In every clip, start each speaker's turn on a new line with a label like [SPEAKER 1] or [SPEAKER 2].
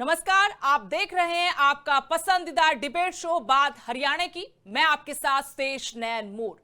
[SPEAKER 1] नमस्कार, आप देख रहे हैं आपका पसंदीदा डिबेट शो बात हरियाणा की। मैं आपके साथ तेज नैन मोर।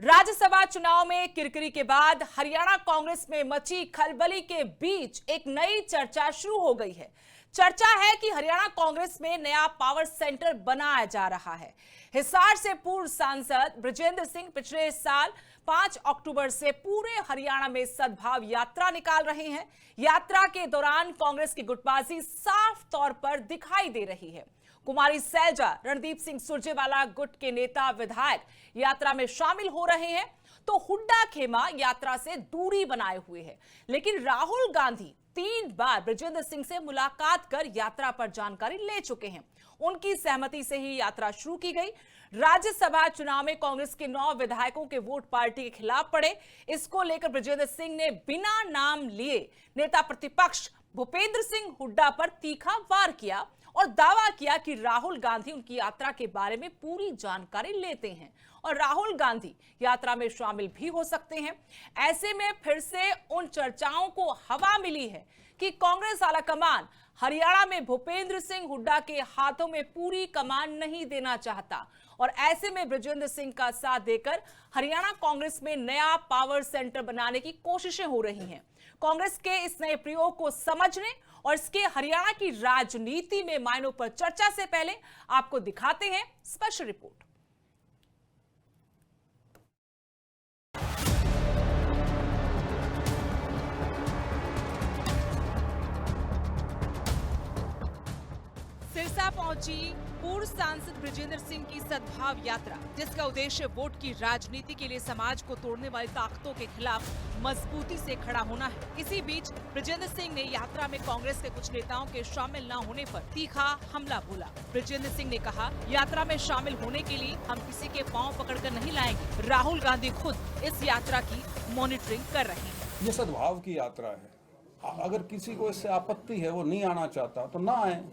[SPEAKER 1] राज्यसभा चुनाव में किरकिरी के बाद हरियाणा कांग्रेस में मची खलबली के बीच एक नई चर्चा शुरू हो गई है। चर्चा है कि हरियाणा कांग्रेस में नया पावर सेंटर बनाया जा रहा है। हिसार से पूर्व सांसद बृजेंद्र सिंह पिछले साल 5 अक्टूबर से पूरे हरियाणा में सद्भाव यात्रा निकाल रहे हैं। यात्रा के दौरान कांग्रेस की गुटबाजी साफ तौर पर दिखाई दे रही है। कुमारी सैलजा, रणदीप सिंह सुरजेवाला गुट के नेता विधायक यात्रा में शामिल हो रहे हैं, तो हुड्डा खेमा यात्रा से दूरी बनाए हुए है। लेकिन राहुल गांधी 3 बार बृजेंद्र सिंह से मुलाकात कर यात्रा पर जानकारी ले चुके हैं। उनकी सहमति से ही यात्रा शुरू की गई। राज्यसभा चुनाव में कांग्रेस के 9 विधायकों के वोट पार्टी के खिलाफ पड़े। इसको लेकर बृजेंद्र सिंह ने बिना नाम लिए नेता प्रतिपक्ष भूपेंद्र सिंह हुड्डा पर तीखा वार किया और दावा किया कि राहुल गांधी उनकी यात्रा के बारे में पूरी जानकारी लेते हैं और राहुल गांधी यात्रा में शामिल भी हो सकते हैं। ऐसे में फिर से उन चर्चाओं को हवा मिली है कि कांग्रेस आलाकमान हरियाणा में भूपेंद्र सिंह हुड्डा के हाथों में पूरी कमान नहीं देना चाहता और ऐसे में बृजेंद्र सिंह का साथ देकर हरियाणा कांग्रेस में नया पावर सेंटर बनाने की कोशिशें हो रही हैं। कांग्रेस के इस नए प्रयोग को समझने और इसके हरियाणा की राजनीति में मायनों पर चर्चा से पहले आपको दिखाते हैं स्पेशल रिपोर्ट। सिरसा पहुंची पूर्व सांसद बृजेंद्र सिंह की सद्भाव यात्रा, जिसका उद्देश्य वोट की राजनीति के लिए समाज को तोड़ने वाली ताकतों के खिलाफ मजबूती से खड़ा होना है। इसी बीच बृजेंद्र सिंह ने यात्रा में कांग्रेस के कुछ नेताओं के शामिल न होने पर तीखा हमला बोला। बृजेंद्र सिंह ने कहा, यात्रा में शामिल होने के लिए हम किसी के पांव पकड़कर नहीं लाएंगे। राहुल गांधी खुद इस यात्रा की मॉनिटरिंग कर रहे हैं।
[SPEAKER 2] ये सद्भाव की यात्रा है। अगर किसी को इससे आपत्ति है, वो नहीं आना चाहता तो ना आए।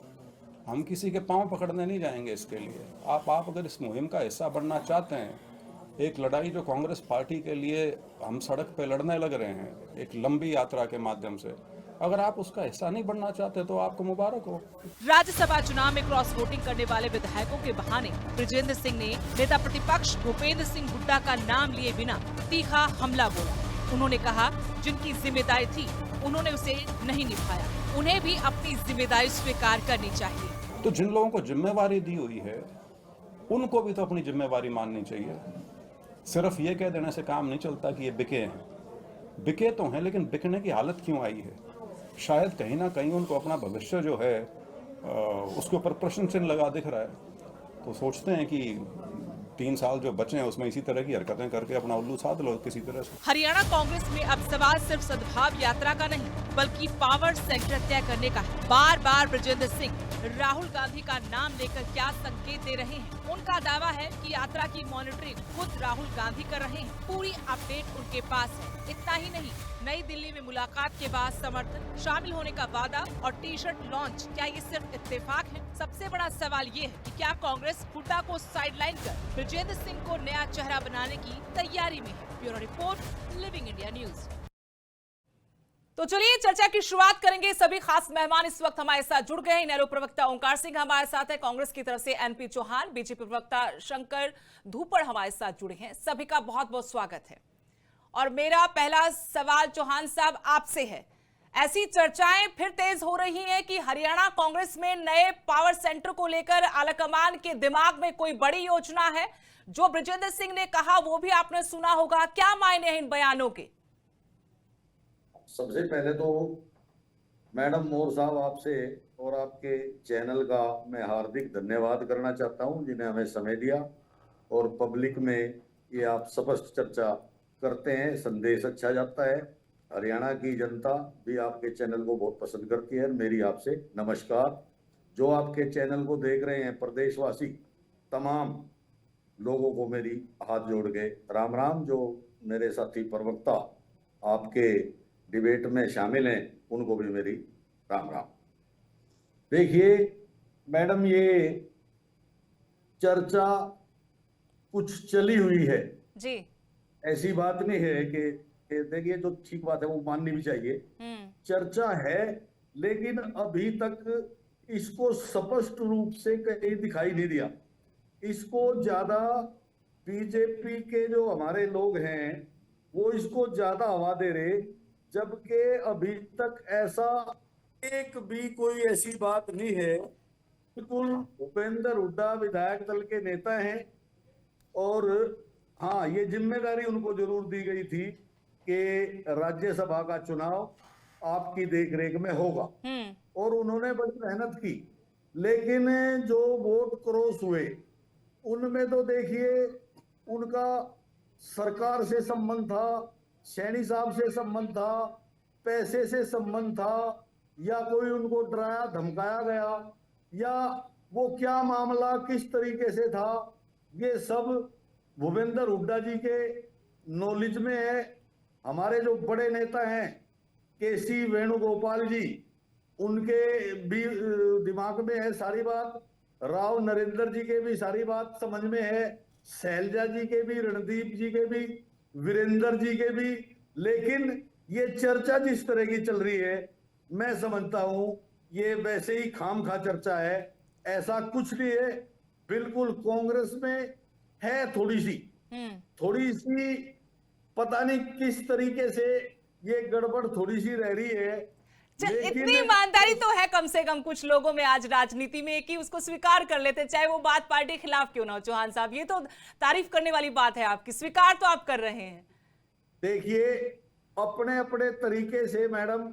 [SPEAKER 2] हम किसी के पांव पकड़ने नहीं जाएंगे इसके लिए। आप अगर इस मुहिम का हिस्सा बनना चाहते हैं, एक लड़ाई जो कांग्रेस पार्टी के लिए हम सड़क पे लड़ने लग रहे हैं एक लंबी यात्रा के माध्यम से, अगर आप उसका हिस्सा नहीं बनना चाहते तो आपको मुबारक हो।
[SPEAKER 1] राज्यसभा चुनाव में क्रॉस वोटिंग करने वाले विधायकों के बहाने बृजेंद्र सिंह ने नेता प्रतिपक्ष भूपेंद्र सिंह हुड्डा का नाम लिए बिना तीखा हमला बोला। उन्होंने कहा, जिनकी जिम्मेदारी थी उन्होंने उसे नहीं निभाया, उन्हें भी अपनी जिम्मेदारी स्वीकार करनी चाहिए।
[SPEAKER 2] तो जिन लोगों को जिम्मेवारी दी हुई है उनको भी तो अपनी जिम्मेवारी माननी चाहिए। सिर्फ ये कह देने से काम नहीं चलता कि ये बिके हैं। बिके तो हैं, लेकिन बिकने की हालत क्यों आई है? शायद कहीं ना कहीं उनको अपना भविष्य जो है उसके ऊपर प्रश्न चिन्ह लगा दिख रहा है। तो सोचते हैं कि 3 साल जो बचे हैं उसमें इसी तरह की हरकतें करके अपना उल्लू साध लो किसी तरह से।
[SPEAKER 1] हरियाणा कांग्रेस में अब सवाल सिर्फ सद्भाव यात्रा का नहीं, बल्कि पावर सेंटर तय करने का है। बार बार बृजेंद्र सिंह राहुल गांधी का नाम लेकर क्या संकेत दे रहे हैं? उनका दावा है कि यात्रा की मॉनिटरिंग खुद राहुल गांधी कर रहे हैं। पूरी अपडेट उनके पास है। इतना ही नहीं, नई दिल्ली में मुलाकात के बाद समर्थन, शामिल होने का वादा और टी-शर्ट लॉन्च, क्या ये सिर्फ इत्तेफाक है? सबसे बड़ा सवाल ये है कि क्या कांग्रेस हुड्डा को साइडलाइन कर बृजेंद्र सिंह को नया चेहरा बनाने की तैयारी में है? Bureau report, living India news. तो चलिए चर्चा की शुरुआत करेंगे। सभी खास मेहमान इस वक्त हमारे साथ जुड़ गए हैं। इनेलो प्रवक्ता ओंकार सिंह हमारे साथ है, कांग्रेस की तरफ से एनपी चौहान, बीजेपी प्रवक्ता शंकर धूपड़ हमारे साथ जुड़े हैं। सभी का बहुत बहुत स्वागत है। और मेरा पहला सवाल चौहान साहब आपसे है। ऐसी चर्चाएं फिर तेज हो रही हैं कि हरियाणा कांग्रेस में नए पावर सेंटर को लेकर आलाकमान के दिमाग में कोई बड़ी योजना है। जो बृजेंद्र सिंह ने कहा वो भी आपने सुना होगा, क्या मायने हैं इन बयानों के?
[SPEAKER 3] सबसे पहले तो मैडम मोर साहब, आपसे और आपके चैनल का मैं हार्दिक धन्यवाद करना चाहता हूं, जिन्हें हमें समय दिया और पब्लिक में ये आप स्पष्ट चर्चा करते हैं, संदेश अच्छा जाता है। हरियाणा की जनता भी आपके चैनल को बहुत पसंद करती है। मेरी आपसे नमस्कार। जो आपके चैनल को देख रहे हैं प्रदेशवासी तमाम लोगों को मेरी हाथ जोड़ के राम राम। जो मेरे साथी प्रवक्ता आपके डिबेट में शामिल हैं उनको भी मेरी राम राम। देखिए मैडम, ये चर्चा कुछ चली हुई है
[SPEAKER 1] जी।
[SPEAKER 3] ऐसी बात नहीं है कि देखिए, जो ठीक बात है वो माननी भी चाहिए। चर्चा है, लेकिन अभी तक इसको स्पष्ट रूप से कहीं दिखाई नहीं दिया। इसको ज्यादा बीजेपी के जो हमारे लोग हैं वो इसको ज्यादा हवा दे रहे, जबकि अभी तक ऐसा एक भी कोई ऐसी बात नहीं है। बिल्कुल भूपेंद्र हुड्डा विधायक दल के नेता हैं, और हाँ, ये जिम्मेदारी उनको जरूर दी गई थी कि राज्यसभा का चुनाव आपकी देखरेख में होगा, और उन्होंने बड़ी मेहनत की। लेकिन जो वोट क्रॉस हुए उनमें तो देखिए उनका सरकार से संबंध था, सैनी साहब से संबंध था, पैसे से संबंध था, या कोई उनको डराया धमकाया गया, या वो क्या मामला किस तरीके से था, ये सब भूपेंद्र हुड्डा जी के नॉलेज में है। हमारे जो बड़े नेता हैं केसी वेणुगोपाल जी, उनके भी दिमाग में है सारी बात, राव नरेंद्र जी के भी सारी बात समझ में है, शैलजा जी के भी, रणदीप जी के भी, वीरेंद्र जी के भी। लेकिन ये चर्चा जिस तरह की चल रही है, मैं समझता हूं ये वैसे ही खामखा चर्चा है, ऐसा कुछ नहीं है। बिल्कुल कांग्रेस में है थोड़ी सी पता नहीं किस तरीके से ये गड़बड़ थोड़ी सी रह रही है।
[SPEAKER 1] इतनी ईमानदारी तो है कम से कम कुछ लोगों में आज राजनीति में कि उसको स्वीकार कर लेते, चाहे वो बात पार्टी के खिलाफ क्यों ना हो। चौहान साहब, ये तो तारीफ करने वाली बात है आपकी, स्वीकार तो आप कर रहे हैं।
[SPEAKER 3] देखिए, अपने अपने तरीके से मैडम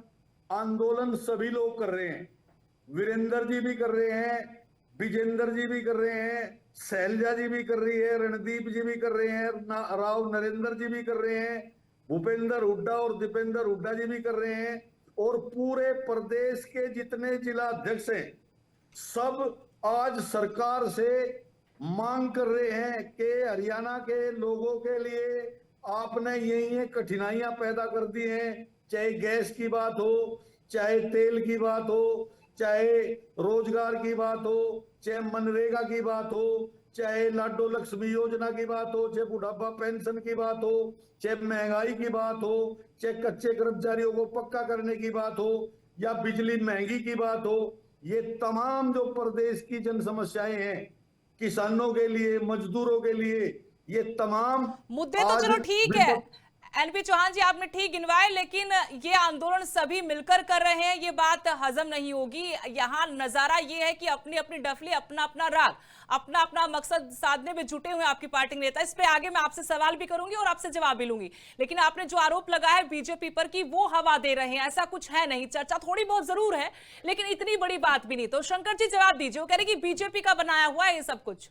[SPEAKER 3] आंदोलन सभी लोग कर रहे हैं। वीरेंद्र जी भी कर रहे हैं, विजेंद्र जी भी कर रहे हैं, शैलजा जी भी कर रही है, रणदीप जी भी कर रहे हैं, राव नरेंद्र जी भी कर रहे हैं, भूपेंद्र हुड्डा और दीपेंद्र हुड्डा जी भी कर रहे हैं, और पूरे प्रदेश के जितने जिला अध्यक्ष हैं सब आज सरकार से मांग कर रहे हैं कि हरियाणा के लोगों के लिए आपने ये कठिनाइयां पैदा कर दी हैं, चाहे गैस की बात हो, चाहे तेल की बात हो, चाहे रोजगार की बात हो, चाहे मनरेगा की बात हो, चाहे लाडो लक्ष्मी योजना की बात हो, चाहे बुढ़ापा पेंशन की बात हो, चाहे महंगाई की बात हो, चाहे कच्चे कर्मचारियों को पक्का करने की बात हो, या बिजली महंगी की बात हो। ये तमाम जो प्रदेश की जन समस्याएं हैं, किसानों के लिए, मजदूरों के लिए, ये तमाम
[SPEAKER 1] मुद्दे तो चलो ठीक है एनपी चौहान जी, आपने ठीक गिनवाए, लेकिन ये आंदोलन सभी मिलकर कर रहे हैं, ये बात हजम नहीं होगी। यहाँ नजारा ये है कि अपनी अपनी डफली, अपना अपना राग, अपना अपना मकसद साधने में जुटे हुए आपकी पार्टी के नेता। इस पे आगे मैं आपसे सवाल भी करूंगी और आपसे जवाब भी लूंगी, लेकिन आपने जो आरोप लगाया है बीजेपी पर कि वो हवा दे रहे हैं, ऐसा कुछ है नहीं। चर्चा थोड़ी बहुत जरूर है, लेकिन इतनी बड़ी बात भी नहीं। तो शंकर जी जवाब दीजिए, वो कह रहे कि बीजेपी का बनाया हुआ है ये सब कुछ।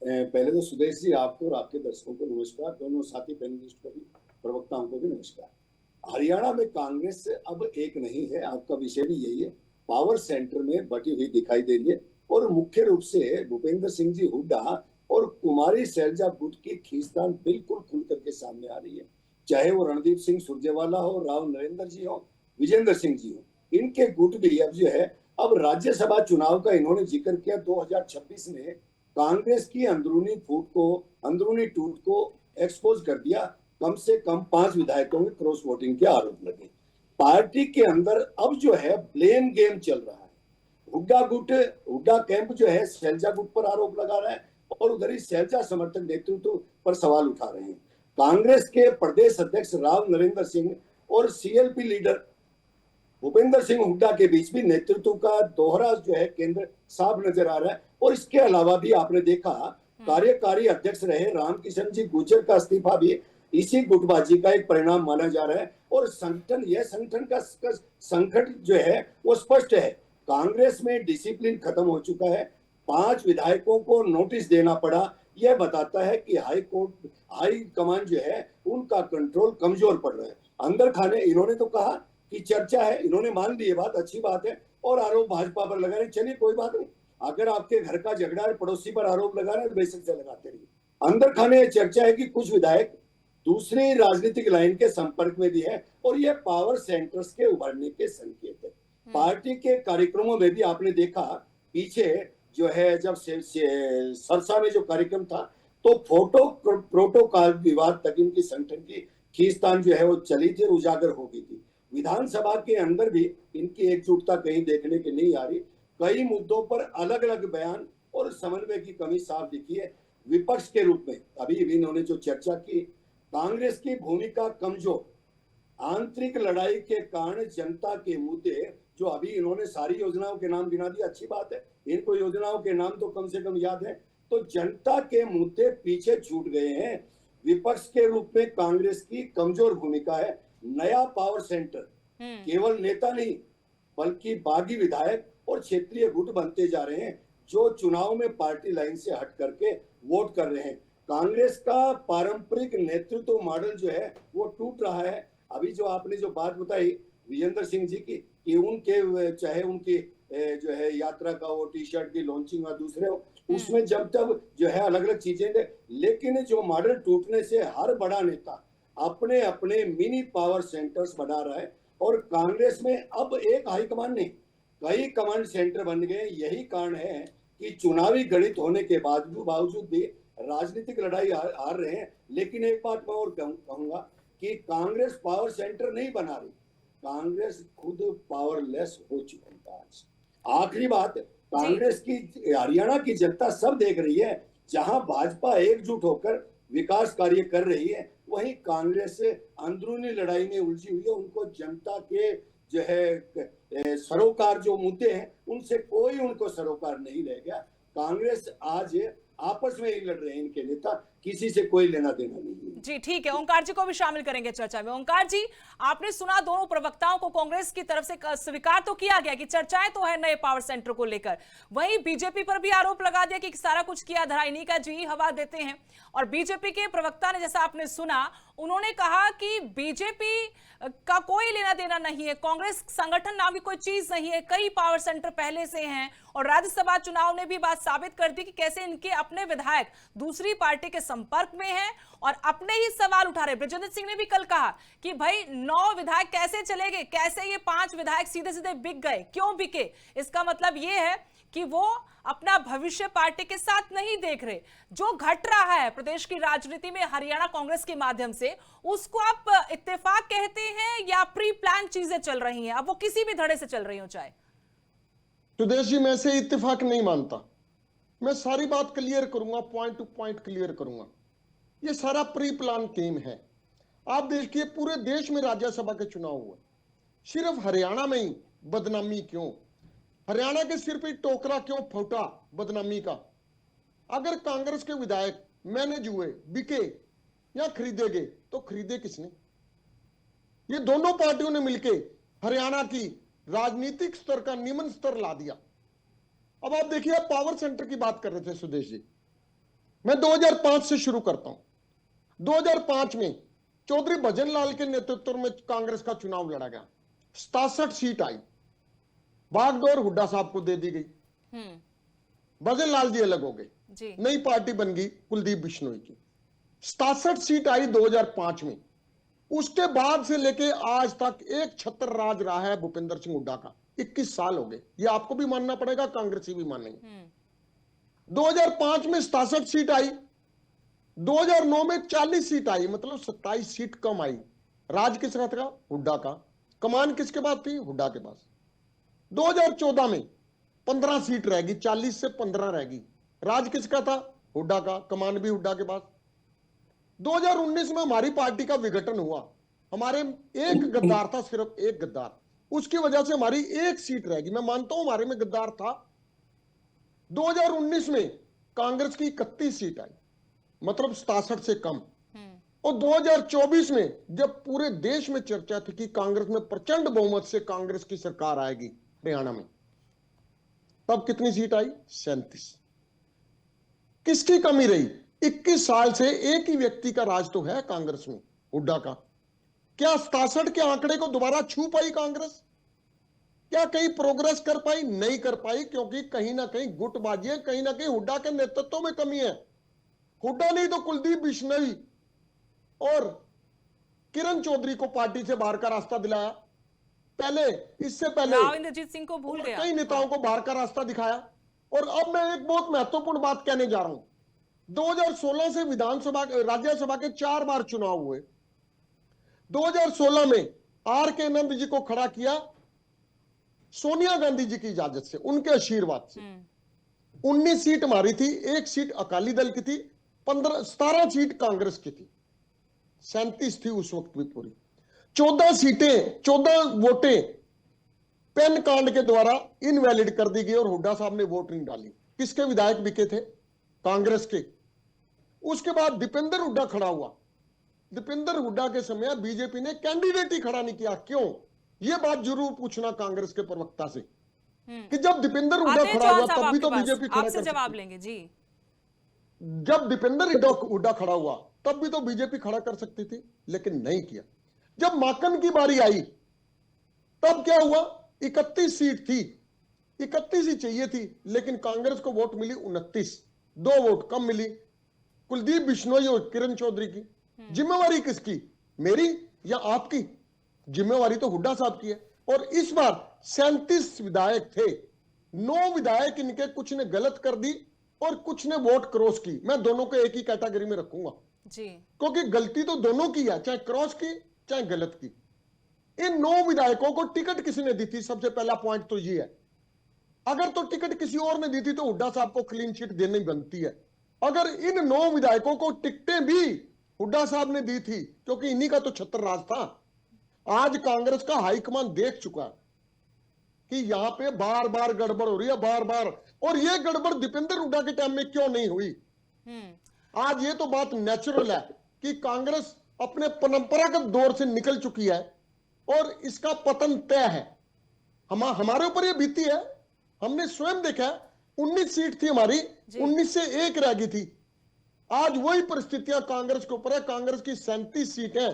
[SPEAKER 4] पहले तो सुदेश जी, आपको और आपके दर्शकों को नमस्कार, दोनों साथी पैनलिस्ट को भी, प्रवक्ताओं को भी नमस्कार। हरियाणा में कांग्रेस अब एक नहीं है, आपका विषय भी यही है, पावर सेंटर में बटी हुई दिखाई दे रही है, और मुख्य रूप से भूपेंद्र सिंह जी हुड्डा और कुमारी शैलजा गुट की खींचतान बिल्कुल खुल करके सामने आ रही है। चाहे वो रणदीप सिंह सुरजेवाला हो, राव नरेंद्र जी हो, विजेंद्र सिंह जी हो, इनके गुट भी अब जो है, अब राज्यसभा चुनाव का इन्होंने जिक्र किया। 2026 में कांग्रेस की अंदरूनी फूट को, अंदरूनी टूट को एक्सपोज कर दिया। कम से कम 5 विधायकों में क्रॉस वोटिंग के आरोप लगे। पार्टी के अंदर अब जो है ब्लेम गेम चल रहा है। हुड्डा कैंप जो है शैलजा गुट पर आरोप लगा रहा है, और उधर ही शैलजा समर्थक नेतृत्व पर सवाल उठा रहे हैं। कांग्रेस के प्रदेश अध्यक्ष राव नरेंद्र सिंह और सीएलपी लीडर भूपेंद्र सिंह हुड्डा के बीच भी नेतृत्व का दोहरा जो है केंद्र साफ नजर आ रहा है। और इसके अलावा भी आपने देखा, कार्यकारी अध्यक्ष रहे रामकिशन जी गुर्जर का इस्तीफा भी इसी गुटबाजी का एक परिणाम माना जा रहा है। और संगठन का संकट जो है वो स्पष्ट है। कांग्रेस में डिसिप्लिन खत्म हो चुका है। 5 विधायकों को नोटिस देना पड़ा। यह बताता है कि हाई कमान जो है उनका कंट्रोल कमजोर पड़ रहा है। अंदर खाने इन्होंने तो कहा कि चर्चा है, इन्होंने मान ली, ये बात अच्छी बात है, और आरोप भाजपा पर लगा रहे, चलिए कोई बात नहीं। अगर आपके घर का झगड़ा है, पड़ोसी पर आरोप लगा रहे हैं, बेशक से लगाते रहिए। अंदर खाने चर्चा है कि कुछ विधायक दूसरी राजनीतिक लाइन के संपर्क में भी है, और ये पावर सेंटर्स के उभरने के संकेत है। पार्टी के कार्यक्रमों में भी आपने देखा, पीछे जो है जब सरसा में जो कार्यक्रम था, तो फोटो प्रोटोकॉल विवाद तक इनकी संगठन की खींचतान जो है वो चली थी, उजागर हो गई थी। विधानसभा के अंदर भी इनकी एकजुटता कहीं देखने की नहीं आ रही। कई मुद्दों पर अलग अलग बयान और समन्वय की कमी साफ दिखी है। विपक्ष के रूप में अभी भी इन्होंने जो चर्चा की, कांग्रेस की भूमिका कमजोर, आंतरिक लड़ाई के कारण जनता के मुद्दे, जो अभी इन्होंने सारी योजनाओं के नाम गिना दिए, अच्छी बात है, इनको योजनाओं के नाम तो कम से कम याद है, तो जनता के मुद्दे पीछे छूट गए हैं। विपक्ष के रूप में कांग्रेस की कमजोर भूमिका है। नया पावर सेंटर केवल नेता नहीं बल्कि बागी विधायक और क्षेत्रीय गुट बनते जा रहे हैं, जो चुनाव में पार्टी लाइन से हट करके वोट कर रहे हैं। कांग्रेस का पारंपरिक नेतृत्व मॉडल जो है वो टूट रहा है। अभी जो आपने जो बात बताई विजेंद्र सिंह जी की, कि उनके चाहे उनकी जो है यात्रा का वो टी शर्ट की लॉन्चिंग और दूसरे उसमें जब तब जो है अलग अलग चीजें दे, लेकिन जो मॉडल टूटने से हर बड़ा नेता अपने अपने मिनी पावर सेंटर्स बना रहा है। और कांग्रेस में अब एक हाईकमान नहीं, कई कमांड सेंटर बन गए। यही कारण है कि चुनावी गणित होने के बावजूद भी राजनीतिक लड़ाई हार रहे हैं। लेकिन एक बात मैं और कहूंगा कि कांग्रेस पावर सेंटर नहीं बना रही, कांग्रेस खुद पावरलेस हो चुकी है आज। आखिरी बात, कांग्रेस की हरियाणा की जनता सब देख रही है, जहां भाजपा एकजुट होकर विकास कार्य कर रही है, वहीं कांग्रेस अंदरूनी लड़ाई में उलझी हुई है। उनको जनता के जो है सरोकार जो मुद्दे हैं उनसे कोई उनको सरोकार नहीं रह गया। कांग्रेस आज आपस में ही लड़ रहे हैं, इनके नेता, किसी से कोई लेना देना नहीं है।
[SPEAKER 1] जी ठीक है, ओंकार जी को भी शामिल करेंगे चर्चा में। ओंकार जी, आपने सुना दोनों प्रवक्ताओं को, कांग्रेस की तरफ से स्वीकार तो किया गया कि चर्चाएं तो है नए पावर सेंटर को लेकर, वहीं बीजेपी पर भी आरोप लगा दिया कि सारा कुछ किया धरा इन्हीं का, जी हवा देते हैं। और बीजेपी के प्रवक्ता ने, जैसा आपने सुना, उन्होंने कहा कि बीजेपी का कोई लेना देना नहीं है, कांग्रेस संगठन नाम की कोई चीज नहीं है, कई पावर सेंटर पहले से हैं। और राज्यसभा चुनाव ने भी बात साबित कर दी कि कैसे इनके अपने विधायक दूसरी पार्टी के संपर्क में हैं और अपने ही सवाल उठा रहे। ब्रजेंद्र सिंह ने भी कल कहा कि भाई 9 विधायक कैसे चले गए, कैसे ये 5 विधायक सीधे सीधे बिक गए, क्यों बिके? इसका मतलब ये है कि वो अपना भविष्य पार्टी के साथ नहीं देख रहे। जो घट रहा है प्रदेश की राजनीति में हरियाणा कांग्रेस के माध्यम से, उसको आप इत्तेफाक कहते हैं या प्री प्लान चीजें चल रही हैं? अब वो किसी भी धड़े से चल रही हो चाहे।
[SPEAKER 5] सुदेश जी, मैं से इत्तेफाक नहीं मानता। मैं सारी बात क्लियर करूंगा, पॉइंट टू पॉइंट क्लियर करूंगा। ये सारा प्री प्लान गेम है। आप देखिए, पूरे देश में राज्यसभा के चुनाव हुए, सिर्फ हरियाणा में ही बदनामी क्यों? हरियाणा के सिर पे टोकरा क्यों फूटा बदनामी का? अगर कांग्रेस के विधायक मैनेज हुए, बिके या खरीदे गए, तो खरीदे किसने? ये दोनों पार्टियों ने मिलके हरियाणा की राजनीतिक स्तर का निम्न स्तर ला दिया। अब आप देखिए, आप पावर सेंटर की बात कर रहे थे सुदेश जी, मैं 2005 से शुरू करता हूं। 2005 में चौधरी भजन लाल के नेतृत्व में कांग्रेस का चुनाव लड़ा गया, 67 सीट आई, बागडोर हुड्डा साहब को दे दी गई, भजन लाल जी अलग हो गए, नई पार्टी बन गई कुलदीप बिश्नोई की। 67 सीट आई 2005 में। उसके बाद से लेके आज तक एक छत्र राज रहा है भूपेंद्र सिंह हुड्डा का, 21 साल हो गए। ये आपको भी मानना पड़ेगा, कांग्रेसी भी मानेंगे। 2005 में 67 सीट आई, 2009 में 40 सीट आई, मतलब 27 सीट कम आई। राज किसका था? हुड्डा का। कमान किसके पास थी? हुड्डा के पास। 2014 में 15 सीट रहेगी, 40 से 15 रहेगी। राज किसका था? हुड्डा का। कमान भी हुड्डा के पास। 2019 में हमारी पार्टी का विघटन हुआ, हमारे एक गद्दार था, सिर्फ एक गद्दार, उसकी वजह से हमारी एक सीट रहेगी। मैं मानता हूं हमारे में गद्दार था। 2019 में कांग्रेस की 31 सीट आई, मतलब 67 से कम। और 2024 में जब पूरे देश में चर्चा थी कि कांग्रेस में प्रचंड बहुमत से कांग्रेस की सरकार आएगी हरियाणा में, तब कितनी सीट आई? 37। किसकी कमी रही? 21 साल से एक ही व्यक्ति का राज तो है कांग्रेस में, हुड्डा का। क्या 67 के आंकड़े को दोबारा छू पाई कांग्रेस? क्या कहीं प्रोग्रेस कर पाई? नहीं कर पाई, क्योंकि कहीं ना कहीं गुटबाजी है, कहीं ना कहीं हुड्डा के नेतृत्व में कमी है। हुड्डा नहीं तो कुलदीप बिश्नोई और किरण चौधरी को पार्टी से बाहर का रास्ता दिलाया। पहले, इससे पहले
[SPEAKER 1] इंद्रजीत सिंह को भूल गया,
[SPEAKER 5] कई नेताओं को बाहर का रास्ता दिखाया। और अब मैं एक बहुत महत्वपूर्ण बात कहने जा रहा हूं। 2016 से राज्यसभा के 4 बार चुनाव हुए। 2016 में आर के आनंद जी को खड़ा किया सोनिया गांधी जी की इजाजत से, उनके आशीर्वाद से। 19 सीट हमारी थी, 1 सीट अकाली दल की थी, 17 सीट कांग्रेस की थी, 37 थी उस वक्त भी पूरी। 14 सीटें, 14 वोटें पेन कांड के द्वारा इनवैलिड कर दी गई और हुड्डा साहब ने वोट नहीं डाली। किसके विधायक बिके थे? कांग्रेस के। उसके बाद दीपेंद्र हुड्डा खड़ा हुआ। दीपेंद्र हुड्डा के समय बीजेपी ने कैंडिडेट ही खड़ा नहीं किया। क्यों? यह बात जरूर पूछना कांग्रेस के प्रवक्ता से कि जब दीपेंद्र हुड्डा खड़ा हुआ तब भी तो बीजेपी खड़ा
[SPEAKER 1] आपसे
[SPEAKER 5] कर
[SPEAKER 1] जवाब
[SPEAKER 5] सकती।
[SPEAKER 1] लेंगे जी।
[SPEAKER 5] जब दीपेंद्र हुड्डा खड़ा हुआ तब भी तो बीजेपी खड़ा कर सकती थी, लेकिन नहीं किया। जब माकन की बारी आई तब क्या हुआ? 31 सीट थी, 31 ही चाहिए थी, लेकिन कांग्रेस को वोट मिली 29, 2 वोट कम मिली कुलदीप बिश्नोई और किरण चौधरी की। जिम्मेवारी किसकी? मेरी या आपकी? जिम्मेवारी तो हुड्डा साहब की है। और इस बार 37 विधायक थे, 9 विधायक इनके कुछ ने गलत कर दी और कुछ ने वोट क्रॉस की। मैं दोनों को एक ही कैटेगरी में रखूंगा
[SPEAKER 1] जी,
[SPEAKER 5] क्योंकि गलती तो दोनों की है, चाहे क्रॉस की चाहे गलत की। इन 9 विधायकों को टिकट किसने दी थी? सबसे पहला पॉइंट तो ये है, अगर तो टिकट किसी और ने दी थी तो हुड्डा साहब को क्लीन चिट देनी बनती है। अगर इन 9 विधायकों को टिकटें भी हुड्डा साहब ने दी थी, क्योंकि इन्हीं का तो छत्र राज था। आज कांग्रेस का हाईकमान देख चुका है कि यहां पे बार बार गड़बड़ हो रही है, बार बार। और ये गड़बड़ दीपेंद्र हुड्डा के टाइम में क्यों नहीं हुई? आज ये तो बात नेचुरल है कि कांग्रेस अपने परंपरागत दौर से निकल चुकी है और इसका पतन तय है। हमारे ऊपर ये बीती है, हमने स्वयं देखा है। 19 सीट थी हमारी, 19 से 1 रह गई थी। आज वही परिस्थितियां कांग्रेस के ऊपर है। कांग्रेस की 37 सीट है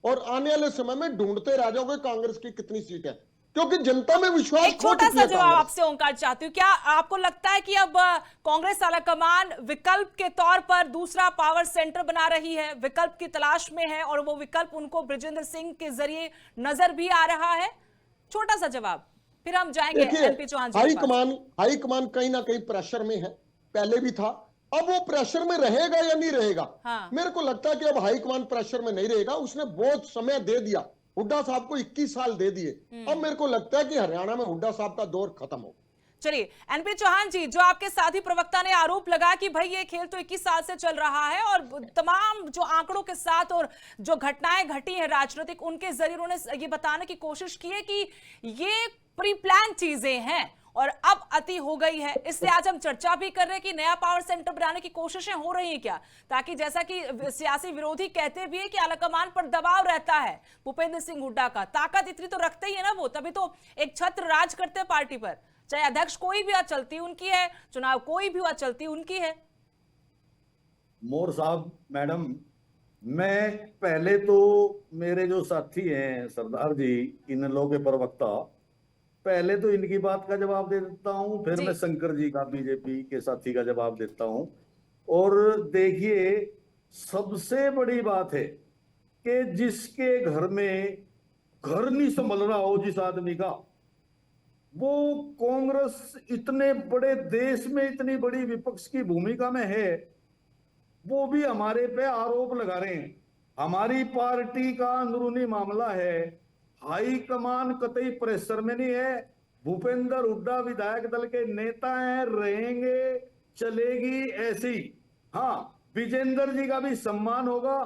[SPEAKER 5] और आने वाले समय में ढूंढते रह जाओगे कांग्रेस की कितनी सीट है, क्योंकि जनता में विश्वास
[SPEAKER 1] एक
[SPEAKER 5] खो
[SPEAKER 1] छोटा
[SPEAKER 5] चुकी
[SPEAKER 1] सा
[SPEAKER 5] है
[SPEAKER 1] जवाब
[SPEAKER 5] कांग्रेस।
[SPEAKER 1] आपसे ओंकार चाहती हूँ। क्या आपको लगता है कि अब कांग्रेस आलाकमान विकल्प के तौर पर दूसरा पावर सेंटर बना रही है, विकल्प की तलाश में है और वो विकल्प उनको बृजेंद्र सिंह के जरिए नजर भी आ रहा है? छोटा सा जवाब, फिर हम जाएंगे एनपी चौहान जी के पास।
[SPEAKER 5] हाईकमान कहीं ना कहीं प्रेशर में है, पहले भी था। अब वो प्रेशर में रहेगा या नहीं रहेगा?
[SPEAKER 1] हाँ।
[SPEAKER 5] मेरे को लगता है कि अब हाईकमान प्रेशर में नहीं रहेगा। उसने बहुत समय दे दिया, हुड्डा साहब को 21 साल दे दिए। अब मेरे को लगता है कि हरियाणा में हुड्डा साहब का दौर खत्म हो।
[SPEAKER 1] चलिए एनपी चौहान जी, जो आपके साथी प्रवक्ता ने आरोप लगा कि भाई ये खेल तो 21 साल से चल रहा है और तमाम जो आंकड़ों के साथ और जो घटनाएं घटी हैं राजनीतिक, उनके जरिए उन्होंने ये बताने की कोशिश की है कि ये प्री प्लान चीजें हैं और अब अति हो गई है। इससे आज हम चर्चा भी कर रहे हैं कि नया पावर सेंटर बनाने की कोशिशें हो रही हैं क्या, ताकि जैसा कि सियासी विरोधी कहते भी है कि आलाकमान पर दबाव रहता है भूपेंद्र सिंह हुड्डा का। ताकत इतनी तो रखते ही है ना वो, तभी तो एक छत्र राज करते हैं पार्टी पर। चाहे अध्यक्ष कोई भी हुआ चलती उनकी है, चुनाव कोई भी हुआ चलती उनकी है।
[SPEAKER 3] मोर साहब, मैडम, मैं पहले तो मेरे जो साथी हैं सरदार जी, इन लोगों के प्रवक्ता, पहले तो इनकी बात का जवाब दे देता हूं, फिर मैं शंकर जी का, बीजेपी के साथी का जवाब देता हूं। और देखिए, सबसे बड़ी बात है कि जिसके घर में घर नहीं संभल रहा हो जिस आदमी का, वो कांग्रेस इतने बड़े देश में इतनी बड़ी विपक्ष की भूमिका में है, वो भी हमारे पे आरोप लगा रहे हैं। हमारी पार्टी का अंदरूनी मामला है, हाई कमान कतई प्रेशर में नहीं है। भूपेंद्र हुड्डा विधायक दल के नेता हैं, रहेंगे, चलेगी ऐसी। हाँ, विजेंद्र जी का भी सम्मान होगा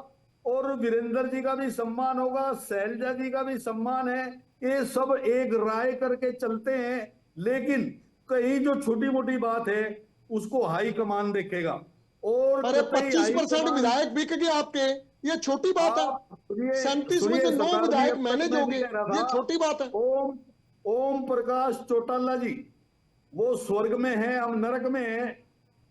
[SPEAKER 3] और वीरेंद्र जी का भी सम्मान होगा, शैलजा जी का भी सम्मान है। ये सब एक राय करके चलते हैं, लेकिन कहीं जो छोटी मोटी बात है उसको हाई कमान देखेगा। और
[SPEAKER 5] अरे 25% विधायक बिक गए आपके, ये छोटी बात है। 37 में से 9 विधायक मैनेज हो गए, ये छोटी बात है।
[SPEAKER 3] ओम प्रकाश चौटाला जी, वो स्वर्ग में है, हम नरक में हैं।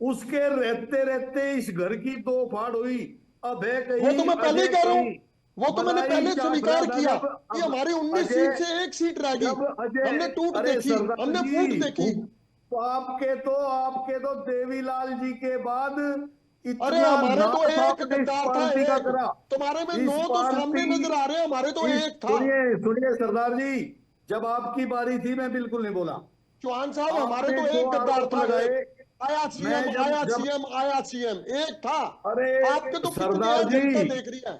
[SPEAKER 3] उसके रहते रहते इस घर की 2 फाड़ हुई। अब है कहीं,
[SPEAKER 5] वो तो मैं पहले ही कह रहा हूं, वो तो मैंने पहले स्वीकार किया कि हमारी 19 सीट से 1 सीट रह गई। हमने टूट देखी, हमने फूट देखी।
[SPEAKER 3] आपके तो देवीलाल जी के बाद
[SPEAKER 5] अरे हमारे तो एक गद्दार था, एक। तुम्हारे में 9 तो सामने नजर आ रहे हैं, हमारे तो एक था।
[SPEAKER 3] सुनिए सरदार जी, जब आपकी बारी थी मैं बिल्कुल नहीं बोला।
[SPEAKER 5] चौहान साहब, हमारे तो एक गद्दार था, आया सीएम, एक था।
[SPEAKER 3] अरे
[SPEAKER 5] आपके तो
[SPEAKER 3] सरदार जी,
[SPEAKER 5] देख रही है।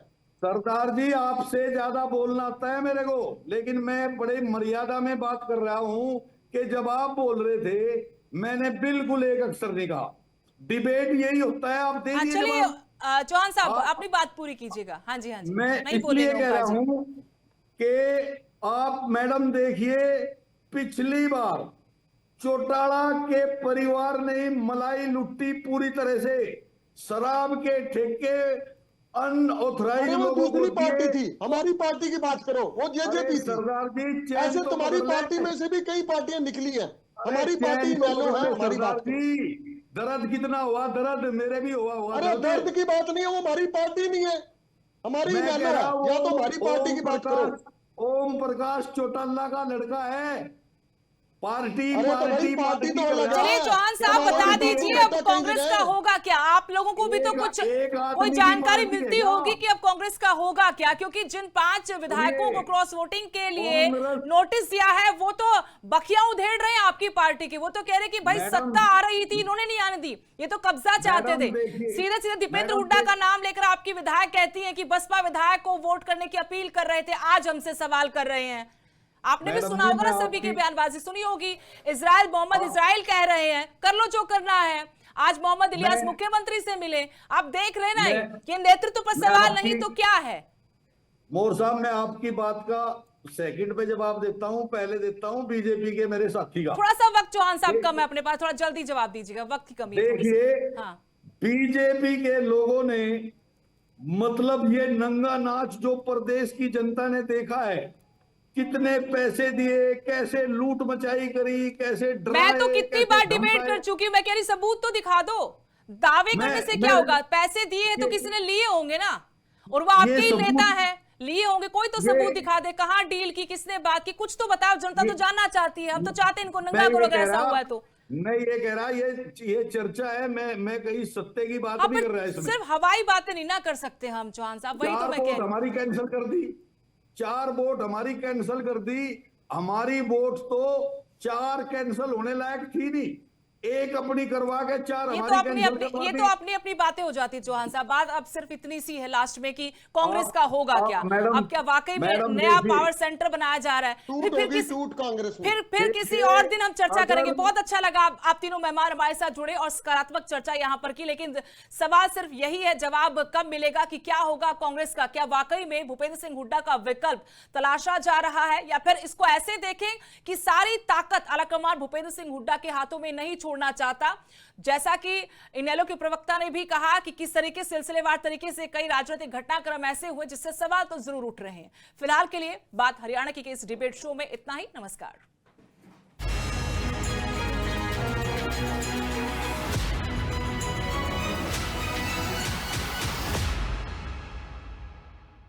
[SPEAKER 3] सरदार जी, आपसे ज्यादा बोलना आता है मेरे को, लेकिन मैं बड़े मर्यादा में बात कर रहा हूं कि जब आप बोल रहे थे मैंने बिल्कुल एक अक्षर नहीं कहा। डिबेट यही होता है, आप दे
[SPEAKER 1] हाँ
[SPEAKER 3] दिए
[SPEAKER 1] चलिए
[SPEAKER 3] जवाब।
[SPEAKER 1] चौहान साहब
[SPEAKER 3] आप-
[SPEAKER 1] अपनी बात पूरी कीजिएगा। हाँ जी, हाँ जी,
[SPEAKER 3] मैं
[SPEAKER 1] नहीं
[SPEAKER 3] इसलिए
[SPEAKER 1] बोलेंगे
[SPEAKER 3] कह रहा
[SPEAKER 1] ओंकार जी।
[SPEAKER 3] हूं कि आप मैडम देखिए, पिछली बार चौटाला के परिवार ने मलाई लुट्टी पूरी तरह से, शराब के ठेके अनऑथराइज
[SPEAKER 5] अरे वो
[SPEAKER 3] लोगों को
[SPEAKER 5] दूसरी पार्टी
[SPEAKER 3] दिए।
[SPEAKER 5] थी, हमारी पार्टी की बात करो, वो
[SPEAKER 3] अरे
[SPEAKER 5] जेजेपी थी।
[SPEAKER 3] सरदार जी, चैन
[SPEAKER 5] ऐसे
[SPEAKER 3] तो
[SPEAKER 5] तुम्हारी
[SPEAKER 3] पकड़ ले।
[SPEAKER 5] पार्टी में से भी कई पार्टियां निकली हैं।
[SPEAKER 3] अरे
[SPEAKER 5] हमारी पार्टी
[SPEAKER 3] चैन तो
[SPEAKER 5] इनेलो
[SPEAKER 3] पकड़
[SPEAKER 5] है,
[SPEAKER 3] ले
[SPEAKER 5] हमारी
[SPEAKER 3] सरदार
[SPEAKER 5] बात करो।
[SPEAKER 3] जी। दर्द कितना हुआ, दर्द मेरे भी हुआ
[SPEAKER 5] अरे दर्द की बात नहीं है, वो हमारी पार्टी नहीं है, हमारी
[SPEAKER 3] मैं
[SPEAKER 5] इनेलो
[SPEAKER 3] कह
[SPEAKER 5] है।
[SPEAKER 3] रहा हूं
[SPEAKER 5] या तो हमारी पार्टी की बात करो।
[SPEAKER 3] ओम प्रकाश चौटाला का लड़का है। पार्टी
[SPEAKER 5] अरे तो भाई
[SPEAKER 3] पार्टी
[SPEAKER 5] पार्टी तो
[SPEAKER 3] कर
[SPEAKER 5] अलग
[SPEAKER 3] रहा
[SPEAKER 1] चलिए
[SPEAKER 5] है।
[SPEAKER 1] चौहान साहब
[SPEAKER 5] तुम्हारा
[SPEAKER 1] बता
[SPEAKER 5] भी बापू
[SPEAKER 1] दीजिए अब
[SPEAKER 5] बेटा कई
[SPEAKER 1] कांग्रेस
[SPEAKER 5] जगह
[SPEAKER 1] का
[SPEAKER 5] है।
[SPEAKER 1] होगा क्या? आप लोगों को भी तो कुछ
[SPEAKER 3] एक आदमी
[SPEAKER 1] कोई
[SPEAKER 3] की
[SPEAKER 1] जानकारी
[SPEAKER 3] पार्टी
[SPEAKER 1] मिलती
[SPEAKER 3] है ना।
[SPEAKER 1] होगी कि अब कांग्रेस का होगा क्या, क्योंकि जिन 5 विधायकों को क्रॉस वोटिंग के लिए
[SPEAKER 3] कांग्रेस-
[SPEAKER 1] नोटिस दिया है वो तो बखिया उधेड़ रहे हैं आपकी पार्टी की। वो तो कह रहे कि भाई
[SPEAKER 3] मैडम-
[SPEAKER 1] सत्ता आ रही थी, इन्होंने नहीं आने दी, ये तो कब्जा चाहते
[SPEAKER 3] मैडम
[SPEAKER 1] थे।
[SPEAKER 3] देखिए-
[SPEAKER 1] सीधे सीधे दीपेंद्र
[SPEAKER 3] मैडम
[SPEAKER 1] हुड्डा
[SPEAKER 3] देख-
[SPEAKER 1] का नाम लेकर आपकी विधायक कहती है कि बसपा विधायक को वोट करने की अपील कर रहे थे, आज हमसे सवाल कर रहे हैं। आपने भी
[SPEAKER 3] मैडम
[SPEAKER 1] सुना
[SPEAKER 3] जी,
[SPEAKER 1] होगा ना,
[SPEAKER 3] मैं
[SPEAKER 1] सभी की
[SPEAKER 3] आपकी-
[SPEAKER 1] बयानबाजी सुनी होगी। इजराइल मोहम्मद इजराइल कह रहे हैं कर लो जो करना है। आज मोहम्मद इलियास
[SPEAKER 3] मैं-
[SPEAKER 1] मुख्यमंत्री से मिले। आप देख रहे ना
[SPEAKER 3] मैं-
[SPEAKER 1] कि नेतृत्व पर
[SPEAKER 3] मैं
[SPEAKER 1] सवाल
[SPEAKER 3] आपकी-
[SPEAKER 1] नहीं तो क्या है।
[SPEAKER 3] मोर साहब, मैं आपकी बात का सेकंड पे जवाब देता हूं, पहले देता हूं बीजेपी के मेरे साथी का।
[SPEAKER 1] थोड़ा सा वक्त चौहान साहब
[SPEAKER 3] देख-
[SPEAKER 1] कम है अपने पास, थोड़ा जल्दी जवाब दीजिएगा, वक्त की कमी है थोड़ी सी।
[SPEAKER 3] देखिए,
[SPEAKER 1] हाँ
[SPEAKER 3] बीजेपी के लोगों ने, मतलब ये नंगा नाच जो प्रदेश की जनता ने देखा है, कितने पैसे दिए, कैसे लूट मचाई करी, कैसे
[SPEAKER 1] मैं तो
[SPEAKER 3] डराए,
[SPEAKER 1] कितनी
[SPEAKER 3] कैसे
[SPEAKER 1] बार डिबेट
[SPEAKER 3] धमकाए।
[SPEAKER 1] कर चुकी हूँ, मैं कह रही सबूत तो दिखा दो। दावे
[SPEAKER 3] मैं-
[SPEAKER 1] करने से
[SPEAKER 3] मैं-
[SPEAKER 1] क्या होगा? पैसे दिए हैं तो
[SPEAKER 3] ये-
[SPEAKER 1] किसी ने लिए होंगे ना, और वो आपके ही
[SPEAKER 3] सबूत-
[SPEAKER 1] नेता है, लिए होंगे। कोई तो
[SPEAKER 3] ये-
[SPEAKER 1] सबूत दिखा दे, कहां डील की, किसने बात की, कुछ तो बताओ। जनता तो जानना चाहती है, हम तो चाहते हैं इनको
[SPEAKER 3] मैं
[SPEAKER 1] नंगा
[SPEAKER 3] ये
[SPEAKER 1] करो,
[SPEAKER 3] कह
[SPEAKER 1] ऐसा
[SPEAKER 3] रहा-
[SPEAKER 1] हुआ है तो।
[SPEAKER 3] मैं ये कह रहा, ये चर्चा है, मैं कहीं सत्य की बात
[SPEAKER 1] हाँ,
[SPEAKER 3] नहीं
[SPEAKER 1] पर
[SPEAKER 3] कर रहा है इसमें।
[SPEAKER 1] सिर्फ हवाई बातें नहीं ना कर सकते हम चौहान साहब, वही तो
[SPEAKER 3] 4
[SPEAKER 1] मैं कह
[SPEAKER 3] वोट
[SPEAKER 1] रही हूं।
[SPEAKER 3] हमारी कैंसिल कर दी, 4 वोट हमारी कैंसिल कर दी। हमारी वोट तो 4 कैंसिल होने लायक थी नहीं, एक अपनी करवा के 4
[SPEAKER 1] ये तो
[SPEAKER 3] हमारी
[SPEAKER 1] अपनी
[SPEAKER 3] कैंसिल
[SPEAKER 1] अपनी
[SPEAKER 3] करवा
[SPEAKER 1] ये
[SPEAKER 3] दी।
[SPEAKER 1] तो अपनी अपनी बातें हो जाती है चौहान साहब। बात अब सिर्फ इतनी सी है लास्ट में कि कांग्रेस का होगा
[SPEAKER 3] आप-
[SPEAKER 1] क्या।
[SPEAKER 3] मैडम-
[SPEAKER 1] अब क्या वाकई में
[SPEAKER 3] मैडम
[SPEAKER 1] नया
[SPEAKER 3] देखिए-
[SPEAKER 1] पावर सेंटर बनाया जा रहा है?
[SPEAKER 5] टूट
[SPEAKER 1] फिर
[SPEAKER 5] होगी,
[SPEAKER 1] किसी
[SPEAKER 5] टूट कांग्रेस में।
[SPEAKER 1] फिर किसी
[SPEAKER 3] देखिए,
[SPEAKER 1] और दिन हम चर्चा
[SPEAKER 3] अगर-
[SPEAKER 1] करेंगे। बहुत अच्छा लगा आप तीनों मेहमान हमारे साथ जुड़े और सकारात्मक चर्चा यहां पर की। लेकिन सवाल सिर्फ यही है, जवाब कब मिलेगा कि क्या होगा कांग्रेस का? क्या वाकई में भूपेंद्र सिंह हुड्डा का विकल्प तलाशा जा रहा है, या फिर इसको ऐसे देखें कि सारी ताकत आलाकमान भूपेंद्र सिंह हुड्डा के हाथों में नहीं छोड़ना चाहता? जैसा कि इनेलो के प्रवक्ता ने भी कहा कि किस तरीके सिलसिलेवार तरीके से कई राजनीतिक घटनाक्रम ऐसे हुए जिससे सवाल तो जरूर उठ रहे हैं। फिलहाल के लिए बात हरियाणा की इस डिबेट शो में इतना ही। नमस्कार।